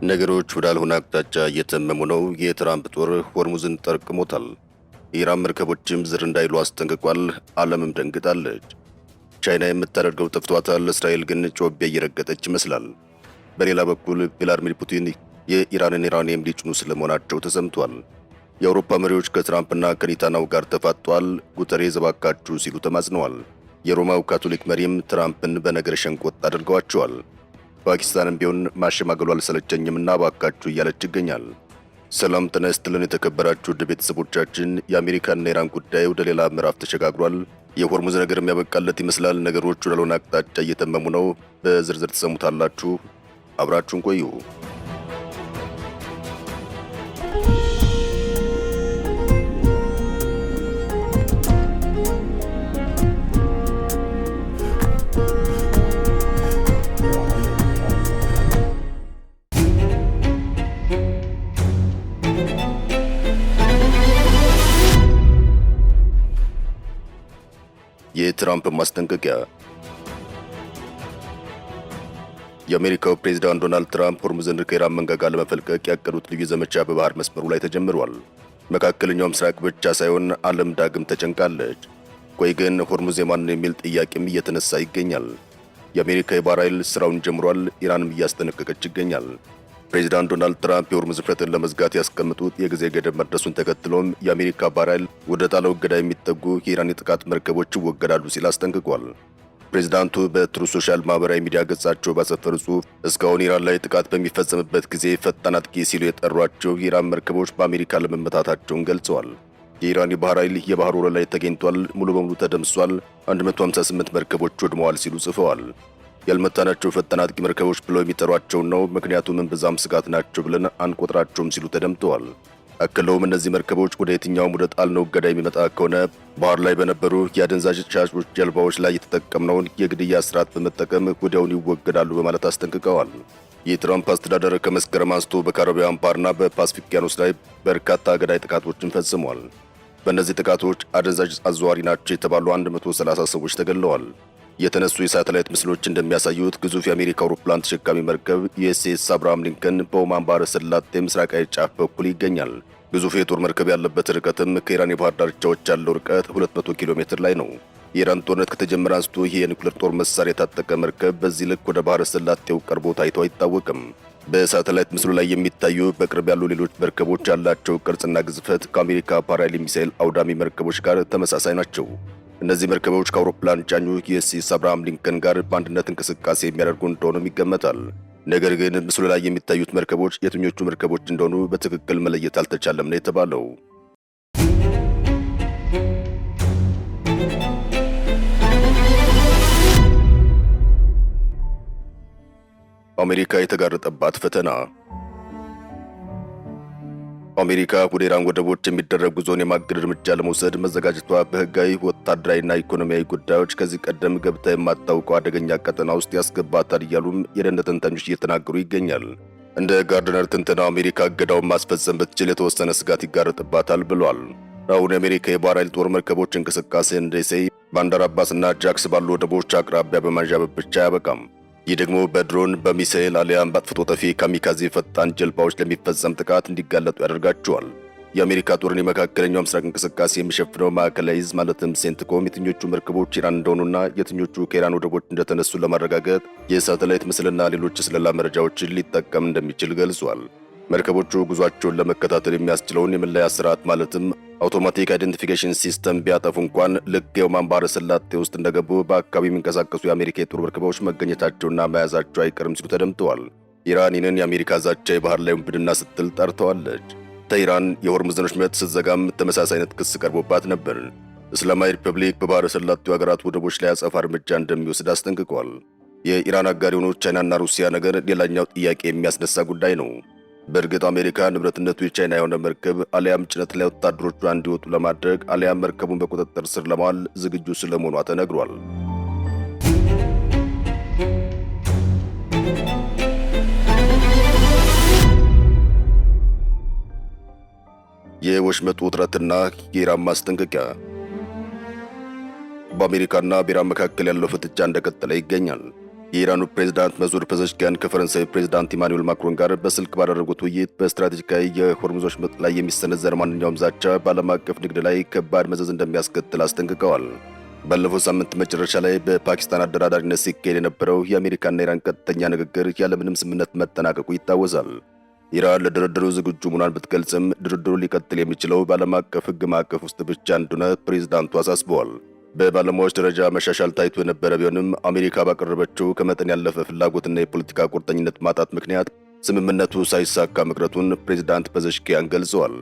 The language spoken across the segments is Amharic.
ነገሮች ወዳልሆነ አቅጣጫ እየተመሙ ነው። የትራምፕ ጦር ሆርሙዝን ጠርቅሞታል። የኢራን መርከቦችም ዝር እንዳይሉ አስጠንቅቋል። ዓለምም ደንግጣለች። ቻይና የምታደርገው ጠፍቷታል። እስራኤል ግን ጮቤ እየረገጠች ይመስላል። በሌላ በኩል ቭላድሚር ፑቲን የኢራንን ዩራኒየም ሊጭኑ ስለመሆናቸው ተሰምቷል። የአውሮፓ መሪዎች ከትራምፕና ከኔታንያሁ ጋር ተፋጠዋል። ጉተሬዝ እባካችሁ ሲሉ ተማጽነዋል። የሮማው ካቶሊክ መሪም ትራምፕን በነገር ሸንቆጥ አድርገዋቸዋል። ፓኪስታንም ቢሆን ማሸማገሉ አልሰለቸኝምና እባካችሁ እያለች ይገኛል። ሰላም ጤና ይስጥልን የተከበራችሁ ውድ ቤተሰቦቻችን፣ የአሜሪካና ኢራን ጉዳይ ወደ ሌላ ምዕራፍ ተሸጋግሯል። የሆርሙዝ ነገር የሚያበቃለት ይመስላል። ነገሮች ወዳልሆነ አቅጣጫ እየተመሙ ነው። በዝርዝር ትሰሙታላችሁ። አብራችሁን ቆዩ። የትራምፕ ማስጠንቀቂያ። የአሜሪካው ፕሬዝዳንት ዶናልድ ትራምፕ ሆርሙዝን ከኢራን መንጋጋ ለመፈልቀቅ ያቀዱት ልዩ ዘመቻ በባህር መስመሩ ላይ ተጀምሯል። መካከለኛው ምስራቅ ብቻ ሳይሆን ዓለም ዳግም ተጨንቃለች። ቆይ ግን ሆርሙዝ የማን የሚል ጥያቄም እየተነሳ ይገኛል። የአሜሪካ የባህር ኃይል ስራውን ጀምሯል። ኢራንም እያስጠነቀቀች ይገኛል። ፕሬዚዳንት ዶናልድ ትራምፕ የሆርሙዝ ፍረትን ለመዝጋት ያስቀምጡት የጊዜ ገደብ መድረሱን ተከትሎም የአሜሪካ ባህር ኃይል ወደ ጣለው እገዳ የሚጠጉ የኢራን የጥቃት መርከቦች ይወገዳሉ ሲል አስጠንቅቋል። ፕሬዚዳንቱ በትሩዝ ሶሻል ማህበራዊ ሚዲያ ገጻቸው ባሰፈሩ ጽሑፍ እስካሁን ኢራን ላይ ጥቃት በሚፈጸምበት ጊዜ ፈጣን አጥቂ ሲሉ የጠሯቸው የኢራን መርከቦች በአሜሪካ ለመመታታቸውን ገልጸዋል። የኢራን የባህር ኃይል የባህር ወለል ላይ ተገኝቷል፣ ሙሉ በሙሉ ተደምሷል፣ 158 መርከቦች ወድመዋል ሲሉ ጽፈዋል። ያልመታናቸው ፈጣን አጥቂ መርከቦች ብለው የሚጠሯቸውን ነው፣ ምክንያቱም እምብዛም ስጋት ናቸው ብለን አንቆጥራቸውም ሲሉ ተደምጠዋል። አክለውም እነዚህ መርከቦች ወደ የትኛውም ወደ ጣልነው እገዳ የሚመጣ ከሆነ ባህር ላይ በነበሩ የአደንዛዥ ሻጮች ጀልባዎች ላይ የተጠቀምነውን የግድያ ስርዓት በመጠቀም ወዲያውን ይወገዳሉ በማለት አስጠንቅቀዋል። የትራምፕ አስተዳደር ከመስከረም አንስቶ በካሪቢያን ባህርና በፓስፊክ ውቅያኖስ ላይ በርካታ ገዳይ ጥቃቶችን ፈጽሟል። በእነዚህ ጥቃቶች አደንዛዥ አዘዋሪ ናቸው የተባሉ 130 ሰዎች ተገድለዋል። የተነሱ የሳተላይት ምስሎች እንደሚያሳዩት ግዙፍ የአሜሪካ አውሮፕላን ተሸካሚ መርከብ ዩኤስኤስ አብርሃም ሊንከን በኦማን ባህረ ሰላጤ ምስራቃዊ ጫፍ በኩል ይገኛል። ግዙፍ የጦር መርከብ ያለበት ርቀትም ከኢራን የባህር ዳርቻዎች ያለው ርቀት 200 ኪሎ ሜትር ላይ ነው። የኢራን ጦርነት ከተጀመረ አንስቶ ይህ የኒውክሌር ጦር መሳሪያ የታጠቀ መርከብ በዚህ ልክ ወደ ባህረ ሰላጤው ቀርቦ ታይቶ አይታወቅም። በሳተላይት ምስሉ ላይ የሚታዩ በቅርብ ያሉ ሌሎች መርከቦች ያላቸው ቅርጽና ግዝፈት ከአሜሪካ ባህር ኃይል ሚሳኤል አውዳሚ መርከቦች ጋር ተመሳሳይ ናቸው። እነዚህ መርከቦች ከአውሮፕላን ጫኙ ዩኤስኤስ አብርሃም ሊንከን ጋር በአንድነት እንቅስቃሴ የሚያደርጉ እንደሆኑም ይገመታል። ነገር ግን ምስሉ ላይ የሚታዩት መርከቦች የትኞቹ መርከቦች እንደሆኑ በትክክል መለየት አልተቻለም ነው የተባለው። አሜሪካ የተጋረጠባት ፈተና። አሜሪካ ወደ ኢራን ወደቦች የሚደረግ ጉዞን የማገድ እርምጃ ለመውሰድ መዘጋጀቷ በህጋዊ ወታደራዊና ኢኮኖሚያዊ ጉዳዮች ከዚህ ቀደም ገብታ የማታውቀው አደገኛ ቀጠና ውስጥ ያስገባታል እያሉም የደህንነት ተንታኞች እየተናገሩ ይገኛል። እንደ ጋርድነር ትንተና አሜሪካ እገዳውን ማስፈጸም ብትችል የተወሰነ ስጋት ይጋረጥባታል ብሏል። አሁን የአሜሪካ የባህር ኃይል ጦር መርከቦች እንቅስቃሴ እንደ ሴይ፣ ባንዳር አባስና ጃክስ ባሉ ወደቦች አቅራቢያ በማንዣበብ ብቻ አያበቃም። ይህ ደግሞ በድሮን በሚሳኤል አሊያም በአጥፍቶ ጠፊ ካሚካዜ ፈጣን ጀልባዎች ለሚፈጸም ጥቃት እንዲጋለጡ ያደርጋቸዋል። የአሜሪካ ጦርን የመካከለኛው ምስራቅ እንቅስቃሴ የሚሸፍነው ማዕከላዊ ዕዝ ማለትም ሴንትኮም የትኞቹ መርከቦች ኢራን እንደሆኑና የትኞቹ ከኢራን ወደቦች እንደተነሱ ለማረጋገጥ የሳተላይት ምስልና ሌሎች ስለላ መረጃዎችን ሊጠቀም እንደሚችል ገልጿል። መርከቦቹ ጉዟቸውን ለመከታተል የሚያስችለውን የመለያ ስርዓት ማለትም አውቶማቲክ አይደንቲፊኬሽን ሲስተም ቢያጠፉ እንኳን ልክ የኦማን ባህረ ሰላጤ ውስጥ እንደገቡ በአካባቢ የሚንቀሳቀሱ የአሜሪካ የጦር መርከቦች መገኘታቸውና መያዛቸው አይቀርም ሲሉ ተደምጠዋል። ኢራን ይህንን የአሜሪካ ዛቻ የባህር ላይ ውንብድና ስትል ጠርተዋለች። ተኢራን የሆርሙዝን ወሽመጥ ስትዘጋም ተመሳሳይ አይነት ክስ ቀርቦባት ነበር። እስላማዊ ሪፐብሊክ በባህረ ሰላጤው ሀገራት ወደቦች ላይ አጸፋ እርምጃ እንደሚወስድ አስጠንቅቋል። የኢራን አጋር የሆኑት ቻይናና ሩሲያ ነገር ሌላኛው ጥያቄ የሚያስነሳ ጉዳይ ነው። በእርግጥ አሜሪካ ንብረትነቱ የቻይና የሆነ መርከብ አሊያም ጭነት ላይ ወታደሮቿ እንዲወጡ ለማድረግ አሊያም መርከቡን በቁጥጥር ስር ለማዋል ዝግጁ ስለመሆኗ ተነግሯል። የወሽመጡ ውጥረትና የኢራን ማስጠንቀቂያ። በአሜሪካና በኢራን መካከል ያለው ፍጥጫ እንደቀጠለ ይገኛል። የኢራኑ ፕሬዝዳንት መሱድ ፔዜሽኪያን ከፈረንሳይ ፕሬዝዳንት ኢማኑኤል ማክሮን ጋር በስልክ ባደረጉት ውይይት በስትራቴጂካዊ የሆርሙዝ ወሽመጥ ላይ የሚሰነዘር ማንኛውም ዛቻ በዓለም አቀፍ ንግድ ላይ ከባድ መዘዝ እንደሚያስከትል አስጠንቅቀዋል። ባለፈው ሳምንት መጨረሻ ላይ በፓኪስታን አደራዳሪነት ሲካሄድ የነበረው የአሜሪካና ኢራን ቀጥተኛ ንግግር ያለምንም ስምምነት መጠናቀቁ ይታወሳል። ኢራን ለድርድሩ ዝግጁ መሆኗን ብትገልጽም ድርድሩ ሊቀጥል የሚችለው በዓለም አቀፍ ሕግ ማዕቀፍ ውስጥ ብቻ እንደሆነ ፕሬዝዳንቱ አሳስበዋል። በባለሙያዎች ደረጃ መሻሻል ታይቶ የነበረ ቢሆንም አሜሪካ ባቀረበችው ከመጠን ያለፈ ፍላጎትና የፖለቲካ ቁርጠኝነት ማጣት ምክንያት ስምምነቱ ሳይሳካ መቅረቱን ፕሬዝዳንት ፔዜሽኪያን ገልጸዋል።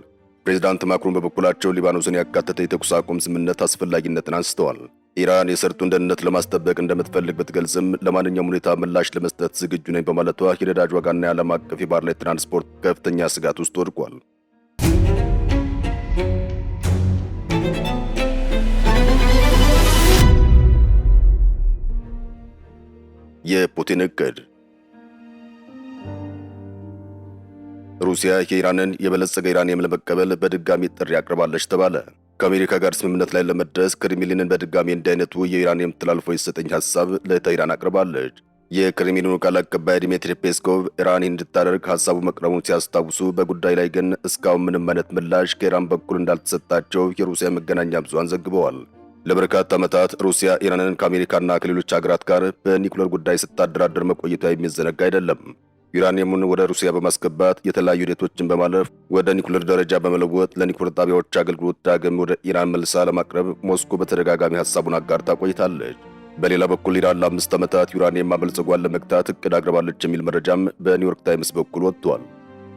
ፕሬዝዳንት ማክሮን በበኩላቸው ሊባኖስን ያካተተ የተኩስ አቁም ስምምነት አስፈላጊነትን አንስተዋል። ኢራን የሰርጡን ደህንነት ለማስጠበቅ እንደምትፈልግ ብትገልጽም ለማንኛውም ሁኔታ ምላሽ ለመስጠት ዝግጁ ነኝ በማለቷ የነዳጅ ዋጋና የዓለም አቀፍ የባህር ላይ ትራንስፖርት ከፍተኛ ስጋት ውስጥ ወድቋል። የፑቲን እቅድ ሩሲያ የኢራንን የበለጸገ ዩራኒየም ለመቀበል በድጋሚ ጥሪ አቅርባለች ተባለ። ከአሜሪካ ጋር ስምምነት ላይ ለመድረስ ክሬምሊንን በድጋሚ እንዲህ አይነቱ የዩራኒየም ተላልፎ ይሰጠኝ ሐሳብ ለቴህራን አቅርባለች። የክሬምሊኑ ቃል አቀባይ ዲሚትሪ ፔስኮቭ ኢራን እንድታደርግ ሐሳቡ መቅረቡን ሲያስታውሱ በጉዳይ ላይ ግን እስካሁን ምንም አይነት ምላሽ ከኢራን በኩል እንዳልተሰጣቸው የሩሲያ መገናኛ ብዙሃን ዘግበዋል። ለበርካታ ዓመታት ሩሲያ ኢራንን ከአሜሪካና ከሌሎች ሀገራት ጋር በኒኩሌር ጉዳይ ስታደራደር መቆየቷ የሚዘነጋ አይደለም። ዩራኒየሙን ወደ ሩሲያ በማስገባት የተለያዩ ሂደቶችን በማለፍ ወደ ኒኩሌር ደረጃ በመለወጥ ለኒኩሌር ጣቢያዎች አገልግሎት ዳግም ወደ ኢራን መልሳ ለማቅረብ ሞስኮ በተደጋጋሚ ሐሳቡን አጋርታ ቆይታለች። በሌላ በኩል ኢራን ለ5 ዓመታት ዩራኒየም ማበልጸጓን ለመግታት እቅድ አቅርባለች የሚል መረጃም በኒውዮርክ ታይምስ በኩል ወጥቷል።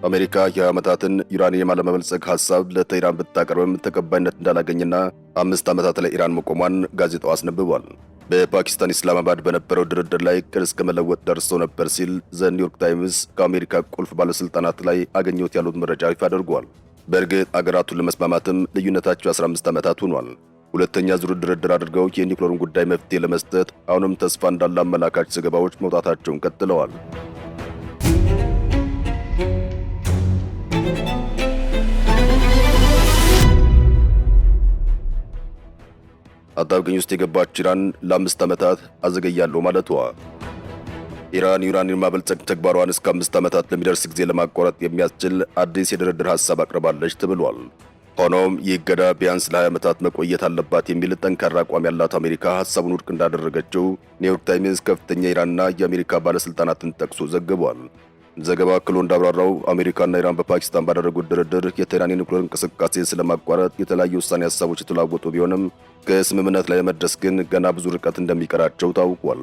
አሜሪካ የ20 ዓመታትን ዩራኒየም አለመበልጸግ ሐሳብ ለቴህራን ብታቀርብም ተቀባይነት እንዳላገኝና 5 ዓመታት ላይ ኢራን መቆሟን ጋዜጣው አስነብቧል። በፓኪስታን ኢስላማባድ በነበረው ድርድር ላይ እቅድ እስከ መለወጥ ደርሰው ነበር ሲል ዘ ኒውዮርክ ታይምስ ከአሜሪካ ቁልፍ ባለስልጣናት ላይ አገኘሁት ያሉት መረጃ ይፋ አድርጓል። በእርግጥ አገራቱን ለመስማማትም ልዩነታቸው 15 ዓመታት ሆኗል። ሁለተኛ ዙር ድርድር አድርገው የኒውክሌሩን ጉዳይ መፍትሄ ለመስጠት አሁንም ተስፋ እንዳለ አመላካች ዘገባዎች መውጣታቸውን ቀጥለዋል። አጣብቂኝ ውስጥ የገባች ኢራን ለ5 ዓመታት አዘገያለሁ ማለቷ። ኢራን ዩራኒየም ማበልጸግ ተግባሯን እስከ 5 ዓመታት ለሚደርስ ጊዜ ለማቋረጥ የሚያስችል አዲስ የድርድር ሐሳብ አቅርባለች ተብሏል። ሆኖም ይህ እገዳ ቢያንስ ለ20 ዓመታት መቆየት አለባት የሚል ጠንካራ አቋም ያላት አሜሪካ ሐሳቡን ውድቅ እንዳደረገችው ኒውዮርክ ታይምስ ከፍተኛ ኢራንና የአሜሪካ ባለስልጣናትን ጠቅሶ ዘግቧል። ዘገባ አክሎ እንዳብራራው አሜሪካና ኢራን በፓኪስታን ባደረጉት ድርድር የቴህራን የኒውክሌር እንቅስቃሴ ስለማቋረጥ የተለያዩ ውሳኔ ሐሳቦች የተለዋወጡ ቢሆንም ከስምምነት ላይ ለመድረስ ግን ገና ብዙ ርቀት እንደሚቀራቸው ታውቋል።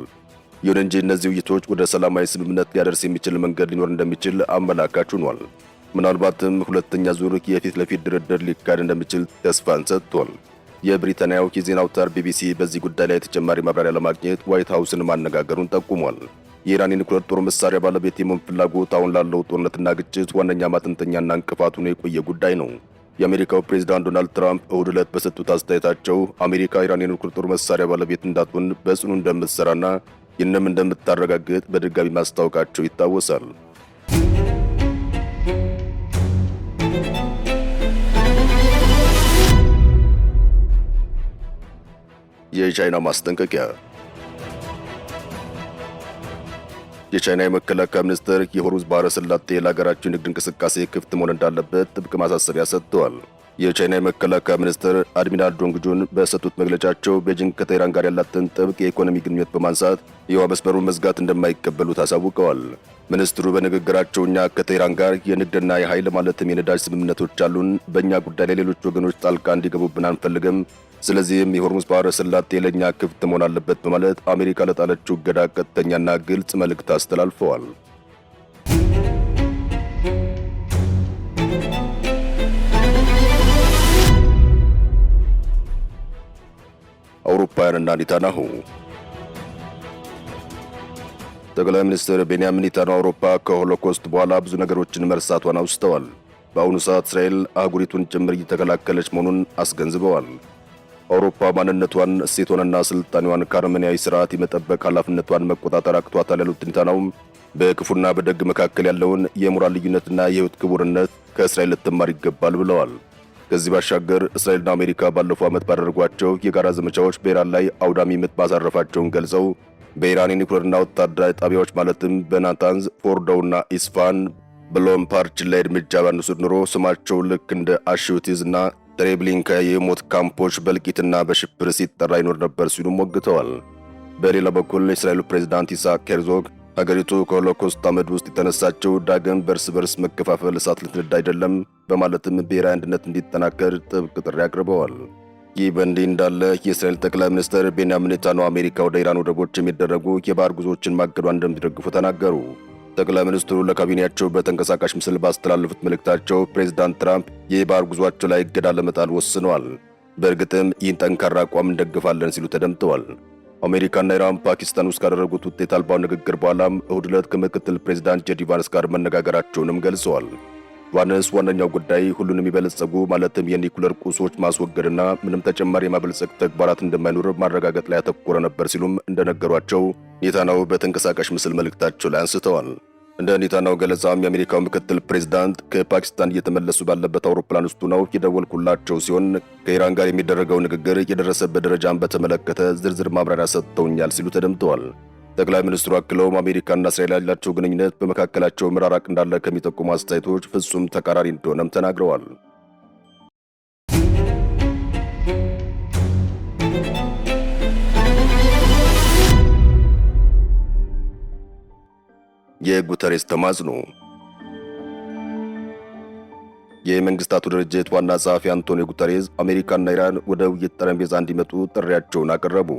ይሁን እንጂ እነዚህ ውይይቶች ወደ ሰላማዊ ስምምነት ሊያደርስ የሚችል መንገድ ሊኖር እንደሚችል አመላካች ሆኗል። ምናልባትም ሁለተኛ ዙር የፊት ለፊት ድርድር ሊካሄድ እንደሚችል ተስፋን ሰጥቷል። የብሪታንያው የዜና አውታር ቢቢሲ በዚህ ጉዳይ ላይ ተጨማሪ ማብራሪያ ለማግኘት ዋይት ሃውስን ማነጋገሩን ጠቁሟል። የኢራን የኒውክሌር ጦር መሳሪያ ባለቤት የመሆን ፍላጎት አሁን ላለው ጦርነትና ግጭት ዋነኛ ማጠንጠኛና እንቅፋት ሆኖ የቆየ ጉዳይ ነው። የአሜሪካው ፕሬዝዳንት ዶናልድ ትራምፕ እሁድ ዕለት በሰጡት አስተያየታቸው አሜሪካ ኢራን የኒውክሌር ጦር መሳሪያ ባለቤት እንዳትሆን በጽኑ እንደምትሰራና ይህንም እንደምታረጋግጥ በድጋሚ ማስታወቃቸው ይታወሳል። የቻይና ማስጠንቀቂያ። የቻይና የመከላከያ ሚኒስትር የሆርሙዝ ባህረ ሰላጤ ለሀገራቸው የንግድ እንቅስቃሴ ክፍት መሆን እንዳለበት ጥብቅ ማሳሰቢያ ሰጥተዋል። የቻይና የመከላከያ ሚኒስትር አድሚራል ዶንግ ጁን በሰጡት መግለጫቸው ቤጂንግ ከቴህራን ጋር ያላትን ጥብቅ የኢኮኖሚ ግንኙነት በማንሳት የውሃ መስመሩን መዝጋት እንደማይቀበሉት አሳውቀዋል። ሚኒስትሩ በንግግራቸው እኛ ከቴህራን ጋር የንግድና የኃይል ማለትም የነዳጅ ስምምነቶች አሉን። በእኛ ጉዳይ ላይ ሌሎች ወገኖች ጣልቃ እንዲገቡብን አንፈልግም። ስለዚህም የሆርሙዝ ባህረ ሰላጤ ለእኛ ክፍት መሆን አለበት በማለት አሜሪካ ለጣለችው እገዳ ቀጥተኛና ግልጽ መልእክት አስተላልፈዋል። አውሮፓውያንና ኔታንያሁ። ጠቅላይ ሚኒስትር ቤንያሚን ኔታንያሁ አውሮፓ ከሆሎኮስት በኋላ ብዙ ነገሮችን መርሳቷን አውስተዋል። በአሁኑ ሰዓት እስራኤል አህጉሪቱን ጭምር እየተከላከለች መሆኑን አስገንዝበዋል። አውሮፓ ማንነቷን፣ እሴቷንና ስልጣኔዋን ከአርመኒያዊ ስርዓት የመጠበቅ ኃላፊነቷን መቆጣጠር አቅቷታል ያሉት ኔታንያሁ በክፉና በደግ መካከል ያለውን የሞራል ልዩነትና የህይወት ክቡርነት ከእስራኤል ልትማር ይገባል ብለዋል። ከዚህ ባሻገር እስራኤልና አሜሪካ ባለፈው ዓመት ባደረጓቸው የጋራ ዘመቻዎች በኢራን ላይ አውዳሚ ምት ማሳረፋቸውን ገልጸው በኢራን የኒውክሌርና ወታደራዊ ጣቢያዎች ማለትም በናታንዝ፣ ፎርዶውና ኢስፋን ብሎም ፓርችን ላይ እርምጃ ባንወስድ ኖሮ ስማቸው ልክ እንደ አሽውቲዝ እና ትሬብሊንካ የሞት ካምፖች በእልቂትና በሽብር ሲጠራ ይኖር ነበር ሲሉም ወግተዋል። በሌላ በኩል የእስራኤሉ ፕሬዝዳንት ኢሳቅ ሄርዞግ ሀገሪቱ ከሆሎኮስት አመድ ውስጥ የተነሳቸው ዳግም በርስ በርስ መከፋፈል እሳት ልትነድ አይደለም በማለትም ብሔራዊ አንድነት እንዲጠናከር ጥብቅ ጥሪ አቅርበዋል። ይህ በእንዲህ እንዳለ የእስራኤል ጠቅላይ ሚኒስትር ቤንያሚን ኔታንያሁ አሜሪካ ወደ ኢራን ወደቦች የሚደረጉ የባህር ጉዞዎችን ማገዷን እንደሚደግፉ ተናገሩ። ጠቅላይ ሚኒስትሩ ለካቢኔያቸው በተንቀሳቃሽ ምስል ባስተላለፉት መልእክታቸው ፕሬዝዳንት ትራምፕ የባህር ጉዞአቸው ላይ እገዳ ለመጣል ወስነዋል። በእርግጥም ይህን ጠንካራ አቋም እንደግፋለን ሲሉ ተደምጠዋል። አሜሪካና ኢራን ፓኪስታን ውስጥ ካደረጉት ውጤት አልባው ንግግር በኋላም እሁድ ዕለት ከምክትል ፕሬዝዳንት ጄዲ ቫንስ ጋር መነጋገራቸውንም ገልጸዋል። ቫንስ ዋነኛው ጉዳይ ሁሉንም የበለጸጉ ማለትም የኒኩለር ቁሶች ማስወገድና ምንም ተጨማሪ የማበልጸግ ተግባራት እንደማይኖር ማረጋገጥ ላይ ያተኮረ ነበር ሲሉም እንደነገሯቸው ኔታንያሁ በተንቀሳቃሽ ምስል መልእክታቸው ላይ አንስተዋል። እንደ ኔታንያሁ ገለጻም የአሜሪካው ምክትል ፕሬዝዳንት ከፓኪስታን እየተመለሱ ባለበት አውሮፕላን ውስጥ ነው የደወልኩላቸው ሲሆን ከኢራን ጋር የሚደረገው ንግግር የደረሰበት ደረጃን በተመለከተ ዝርዝር ማብራሪያ ሰጥተውኛል ሲሉ ተደምጠዋል። ጠቅላይ ሚኒስትሩ አክለውም አሜሪካና እስራኤል ያላቸው ግንኙነት በመካከላቸው መራራቅ እንዳለ ከሚጠቁሙ አስተያየቶች ፍጹም ተቃራኒ እንደሆነም ተናግረዋል። የጉተሬስ ተማጽኖ። የመንግስታቱ ድርጅት ዋና ጸሐፊ አንቶኒዮ ጉተሬስ አሜሪካና ኢራን ወደ ውይይት ጠረጴዛ እንዲመጡ ጥሪያቸውን አቀረቡ።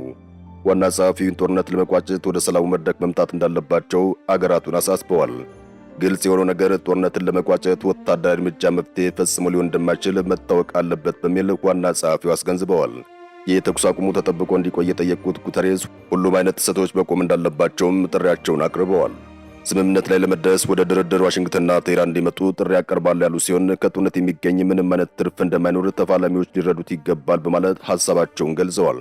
ዋና ጸሐፊውን ጦርነት ለመቋጨት ወደ ሰላሙ መድረክ መምጣት እንዳለባቸው አገራቱን አሳስበዋል። ግልጽ የሆነው ነገር ጦርነትን ለመቋጨት ወታደራዊ እርምጃ መፍትሄ ፈጽሞ ሊሆን እንደማይችል መታወቅ አለበት በሚል ዋና ጸሐፊው አስገንዝበዋል። የተኩስ አቁሙ ተጠብቆ እንዲቆይ የጠየቁት ጉተሬስ ሁሉም አይነት ጥሰቶች መቆም እንዳለባቸውም ጥሪያቸውን አቅርበዋል። ስምምነት ላይ ለመድረስ ወደ ድርድር ዋሽንግተንና ቴህራን እንዲመጡ ጥሪ ያቀርባሉ ያሉ ሲሆን ከጦርነት የሚገኝ ምንም አይነት ትርፍ እንደማይኖር ተፋላሚዎች ሊረዱት ይገባል በማለት ሐሳባቸውን ገልጸዋል።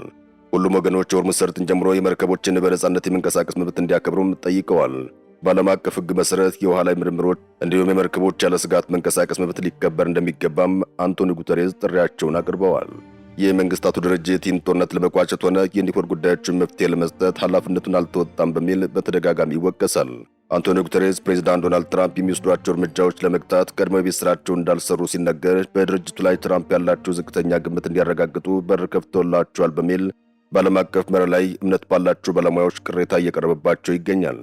ሁሉም ወገኖች የሆርሙዝ ሰርጥን ጨምሮ የመርከቦችን በነጻነት የመንቀሳቀስ መብት እንዲያከብሩም ጠይቀዋል። በዓለም አቀፍ ሕግ መሠረት የውሃ ላይ ምርምሮች እንዲሁም የመርከቦች ያለ ስጋት መንቀሳቀስ መብት ሊከበር እንደሚገባም አንቶኒዮ ጉተሬስ ጥሪያቸውን አቅርበዋል። የመንግስታቱ ድርጅት ይህን ጦርነት ለመቋጨት ሆነ የኒውክሌር ጉዳዮችን መፍትሄ ለመስጠት ኃላፊነቱን አልተወጣም በሚል በተደጋጋሚ ይወቀሳል። አንቶኒዮ ጉተሬስ ፕሬዝዳንት ዶናልድ ትራምፕ የሚወስዷቸው እርምጃዎች ለመግታት ቀድሞ የቤት ስራቸውን እንዳልሰሩ ሲነገር በድርጅቱ ላይ ትራምፕ ያላቸው ዝቅተኛ ግምት እንዲያረጋግጡ በር ከፍተውላቸዋል በሚል በዓለም አቀፍ መርህ ላይ እምነት ባላቸው ባለሙያዎች ቅሬታ እየቀረበባቸው ይገኛል።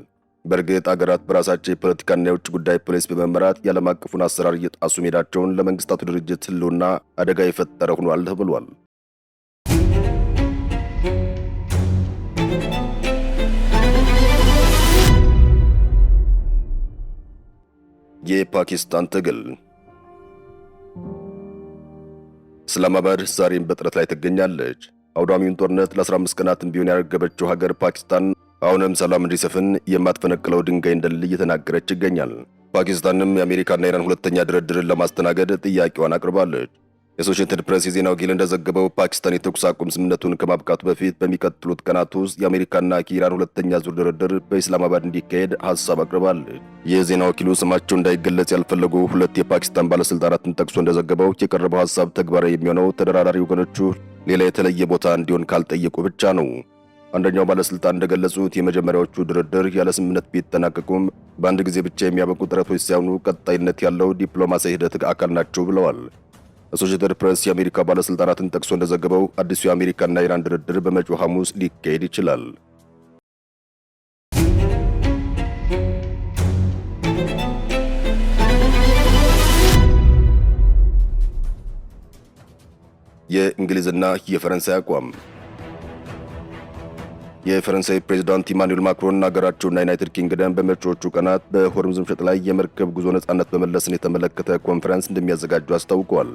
በእርግጥ አገራት በራሳቸው የፖለቲካና የውጭ ጉዳይ ፖሊሲ በመመራት የዓለም አቀፉን አሰራር እየጣሱ መሄዳቸውን ለመንግስታቱ ድርጅት ህልውና አደጋ የፈጠረ ሆኗል ተብሏል። የፓኪስታን ትግል። እስላማባድ ዛሬም በጥረት ላይ ትገኛለች። አውዳሚውን ጦርነት ለ15 ቀናትም ቢሆን ያረገበችው ሀገር ፓኪስታን አሁንም ሰላም እንዲሰፍን የማትፈነቅለው ድንጋይ እንደሌለ እየተናገረች ይገኛል። ፓኪስታንም የአሜሪካና ኢራን ሁለተኛ ድርድርን ለማስተናገድ ጥያቄዋን አቅርባለች። የአሶሺየትድ ፕሬስ የዜና ወኪል እንደዘገበው ፓኪስታን የተኩስ አቁም ስምምነቱን ከማብቃቱ በፊት በሚቀጥሉት ቀናት ውስጥ የአሜሪካና የኢራን ሁለተኛ ዙር ድርድር በኢስላማባድ እንዲካሄድ ሐሳብ አቅርባለች። የዜና ወኪሉ ስማቸው እንዳይገለጽ ያልፈለጉ ሁለት የፓኪስታን ባለስልጣናትን ጠቅሶ እንደዘገበው የቀረበው ሐሳብ ተግባራዊ የሚሆነው ተደራዳሪ ወገኖቹ ሌላ የተለየ ቦታ እንዲሆን ካልጠየቁ ብቻ ነው። አንደኛው ባለስልጣን እንደገለጹት የመጀመሪያዎቹ ድርድር ያለ ስምምነት ቢጠናቀቁም በአንድ ጊዜ ብቻ የሚያበቁ ጥረቶች ሳይሆኑ ቀጣይነት ያለው ዲፕሎማሲያዊ ሂደት አካል ናቸው ብለዋል። አሶሺየትድ ፕሬስ የአሜሪካ ባለስልጣናትን ጠቅሶ እንደዘገበው አዲሱ የአሜሪካና ኢራን ድርድር በመጪው ሐሙስ ሊካሄድ ይችላል። የእንግሊዝና የፈረንሳይ አቋም። የፈረንሳይ ፕሬዝዳንት ኢማኑኤል ማክሮን ሀገራቸውና ዩናይትድ ኪንግደም በመጪዎቹ ቀናት በሆርሙዝ ምሽጥ ላይ የመርከብ ጉዞ ነጻነት መመለስን የተመለከተ ኮንፈረንስ እንደሚያዘጋጁ አስታውቀዋል።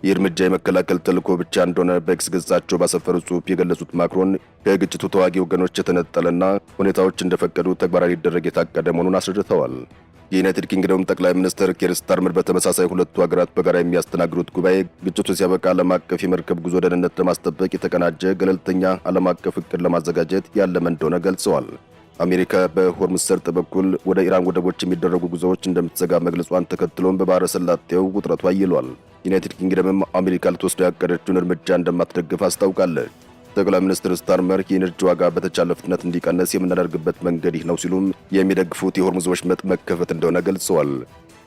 ይህ እርምጃ የመከላከል ተልዕኮ ብቻ እንደሆነ በኤክስ ገጻቸው ባሰፈሩት ጽሑፍ የገለጹት ማክሮን ከግጭቱ ተዋጊ ወገኖች የተነጠለና ሁኔታዎች እንደፈቀዱ ተግባራዊ ሊደረግ የታቀደ መሆኑን አስረድተዋል። የዩናይትድ ኪንግደም ጠቅላይ ሚኒስትር ኬር ስታርመር በተመሳሳይ ሁለቱ ሀገራት በጋራ የሚያስተናግዱት ጉባኤ ግጭቱ ሲያበቃ ዓለም አቀፍ የመርከብ ጉዞ ደህንነት ለማስጠበቅ የተቀናጀ ገለልተኛ ዓለም አቀፍ እቅድ ለማዘጋጀት ያለመ እንደሆነ ገልጸዋል። አሜሪካ በሆርሙዝ ሰርጥ በኩል ወደ ኢራን ወደቦች የሚደረጉ ጉዞዎች እንደምትዘጋ መግለጿን ተከትሎም በባህረ ሰላጤው ውጥረቱ አይሏል። ዩናይትድ ኪንግደምም አሜሪካ ልትወስደው ያቀደችውን እርምጃ እንደማትደግፍ አስታውቃለች። ጠቅላይ ሚኒስትር ስታርመር የኤነርጂ ዋጋ በተቻለ ፍጥነት እንዲቀንስ የምናደርግበት መንገድ ይህ ነው ሲሉም የሚደግፉት የሆርሙዝ ወሽመጥ መከፈት እንደሆነ ገልጸዋል።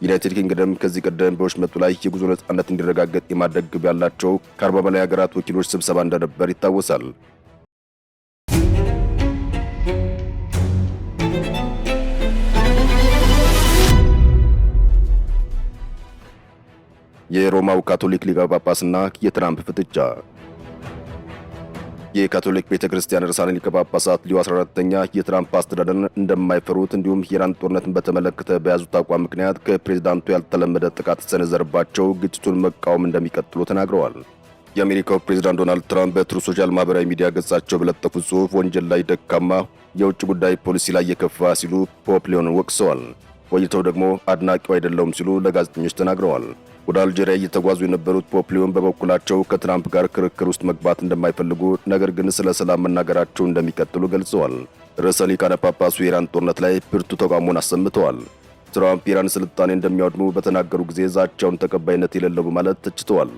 ዩናይትድ ኪንግደም ከዚህ ቀደም በወሽመጡ ላይ የጉዞ ነጻነት እንዲረጋገጥ የማድረግ ግብ ያላቸው ከ40 በላይ ሀገራት ወኪሎች ስብሰባ እንደነበር ይታወሳል። የሮማው ካቶሊክ ሊቀ ጳጳስና የትራምፕ ፍጥጫ። የካቶሊክ ቤተክርስቲያን ርዕሰ ሊቃነ ጳጳሳት ሊዮ 14ኛ የትራምፕ አስተዳደርን እንደማይፈሩት እንዲሁም የኢራን ጦርነትን በተመለከተ በያዙት አቋም ምክንያት ከፕሬዝዳንቱ ያልተለመደ ጥቃት ተሰነዘረባቸው ግጭቱን መቃወም እንደሚቀጥሉ ተናግረዋል። የአሜሪካው ፕሬዝዳንት ዶናልድ ትራምፕ በትሩዝ ሶሻል ማህበራዊ ሚዲያ ገጻቸው በለጠፉት ጽሑፍ ወንጀል ላይ ደካማ፣ የውጭ ጉዳይ ፖሊሲ ላይ የከፋ ሲሉ ፖፕ ሊዮንን ወቅሰዋል። ቆይተው ደግሞ አድናቂው አይደለውም ሲሉ ለጋዜጠኞች ተናግረዋል። ወደ አልጄሪያ እየተጓዙ የነበሩት ፖፕ ሊዮን በበኩላቸው ከትራምፕ ጋር ክርክር ውስጥ መግባት እንደማይፈልጉ ነገር ግን ስለ ሰላም መናገራቸው እንደሚቀጥሉ ገልጸዋል። ርዕሰ ሊቃነ ጳጳሱ የኢራን ጦርነት ላይ ብርቱ ተቃውሞን አሰምተዋል። ትራምፕ የኢራን ስልጣኔ እንደሚያወድሙ በተናገሩ ጊዜ ዛቻውን ተቀባይነት የሌለው በማለት ተችተዋል።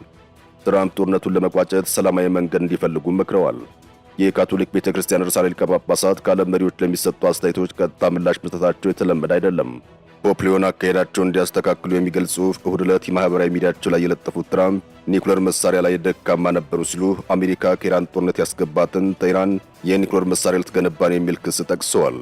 ትራምፕ ጦርነቱን ለመቋጨት ሰላማዊ መንገድ እንዲፈልጉ መክረዋል። የካቶሊክ ቤተክርስቲያን ርዕሰ ሊቃነ ጳጳሳት ከዓለም መሪዎች ለሚሰጡ አስተያየቶች ቀጥታ ምላሽ መስጠታቸው የተለመደ አይደለም። ፖፕ ሊዮን አካሄዳቸውን እንዲያስተካክሉ የሚገልጽ ጽሑፍ እሁድ ዕለት የማህበራዊ ሚዲያቸው ላይ የለጠፉት ትራምፕ ኒውክሌር መሳሪያ ላይ ደካማ ነበሩ ሲሉ አሜሪካ ከኢራን ጦርነት ያስገባትን ኢራን የኒውክሌር መሳሪያ ልትገነባ ነው የሚል ክስ ጠቅሰዋል።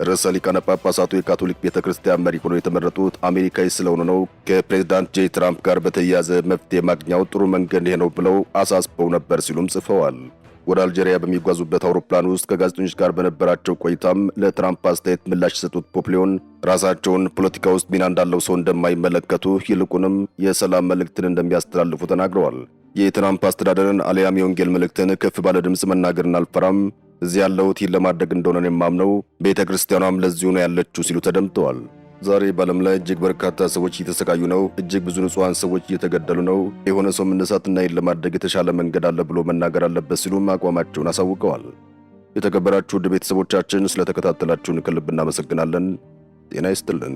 ርዕሰ ሊቃነ ጳጳሳቱ የካቶሊክ ቤተክርስቲያን መሪ ሆነው የተመረጡት አሜሪካዊ ስለሆኑ ነው ከፕሬዝዳንት ጄ ትራምፕ ጋር በተያያዘ መፍትሄ ማግኛው ጥሩ መንገድ ይሄ ነው ብለው አሳስበው ነበር ሲሉም ጽፈዋል። ወደ አልጄሪያ በሚጓዙበት አውሮፕላን ውስጥ ከጋዜጠኞች ጋር በነበራቸው ቆይታም ለትራምፕ አስተያየት ምላሽ የሰጡት ፖፕ ሊዮን ራሳቸውን ፖለቲካ ውስጥ ሚና እንዳለው ሰው እንደማይመለከቱ ይልቁንም የሰላም መልእክትን እንደሚያስተላልፉ ተናግረዋል። የትራምፕ አስተዳደርን አልያም የወንጌል መልእክትን ከፍ ባለ ድምፅ መናገርን አልፈራም፣ እዚህ ያለሁት ይህን ለማድረግ እንደሆነ የማምነው፣ ቤተ ክርስቲያኗም ለዚሁ ነው ያለችው ሲሉ ተደምጠዋል። ዛሬ በዓለም ላይ እጅግ በርካታ ሰዎች እየተሰቃዩ ነው። እጅግ ብዙ ንጹሃን ሰዎች እየተገደሉ ነው። የሆነ ሰው መነሳትና ይህን ለማድረግ የተሻለ መንገድ አለ ብሎ መናገር አለበት ሲሉም አቋማቸውን አሳውቀዋል። የተከበራችሁ ውድ ቤተሰቦቻችን ስለተከታተላችሁን ከልብ እናመሰግናለን። ጤና ይስጥልን።